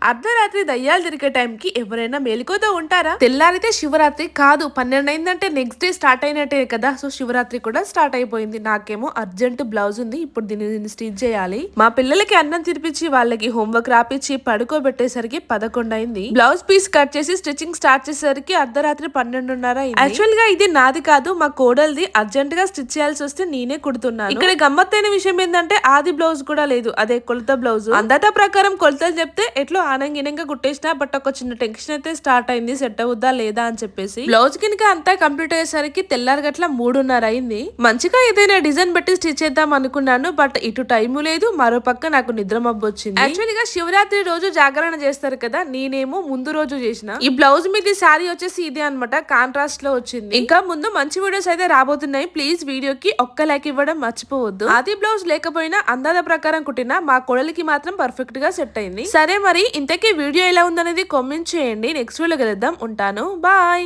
అర్ధరాత్రి దయ్యాలు తిరిగే టైంకి ఎవరైనా మేలుకోతో ఉంటారా? తెల్లారితే శివరాత్రి కాదు, 12 అయిందంటే నెక్స్ట్ డే స్టార్ట్ అయినట్టే కదా. సో శివరాత్రి కూడా స్టార్ట్ అయిపోయింది. నాకేమో అర్జెంట్ బ్లౌజ్ ఉంది, ఇప్పుడు దీన్ని స్టిచ్ చేయాలి. మా పిల్లలకి అన్నం తినిపించి వాళ్ళకి హోంవర్క్ రాపిచ్చి పడుకోబెట్టేసరికి 11 అయింది. బ్లౌజ్ పీస్ కట్ చేసి స్టిచ్చింగ్ స్టార్ట్ చేసేసరికి అర్ధరాత్రి 12:30 అయింది. యాక్చువల్ గా ఇది నాది కాదు, మా కోడలిది. అర్జెంట్ గా స్టిచ్ చేయాల్సి వస్తే నేనే కుడుతున్నాను. ఇక్కడ గమ్మత్తైన విషయం ఏంటంటే ఆది బ్లౌజ్ కూడా లేదు, అదే కొలత బ్లౌజ్. అందట ప్రకారం కొలతలు చెప్తే ఎట్లా ఆనంగినంగా కుట్టేసిన, బట్ ఒక చిన్న టెన్షన్ అయితే స్టార్ట్ అయింది, సెట్ అవుద్దా లేదా అని చెప్పేసి. బ్లౌజ్ కింద అంతా కంప్లీట్ అయ్యేసరికి తెల్లారి గట్ల 3:30 అయింది. మంచిగా ఏదైనా డిజైన్ పెట్టి స్టిచ్ చేద్దాం అనుకున్నాను, బట్ ఇటు టైం లేదు, మరో పక్క నాకు నిద్ర మబ్బు వచ్చింది. యాక్చువల్ గా శివరాత్రి రోజు జాగరణ చేస్తారు కదా, నేనేమో ముందు రోజు చేసిన. ఈ బ్లౌజ్ మీద శారీ వచ్చేసి ఇదే అనమాట, కాంట్రాస్ట్ లో వచ్చింది. ఇంకా ముందు మంచి వీడియోస్ అయితే రాబోతున్నాయి. ప్లీజ్ వీడియోకి ఒక్క లైక్ ఇవ్వడం మర్చిపోవద్దు. ఆది బ్లౌజ్ లేకపోయినా అందాల ప్రకారం కుట్టిన మా కోడలికి మాత్రం పర్ఫెక్ట్ గా సెట్ అయింది. సరే మరి ఇంతకీ వీడియో ఎలా ఉందనేది కామెంట్ చేయండి. నెక్స్ట్ వీడియో కలుద్దాం. ఉంటాను, బాయ్.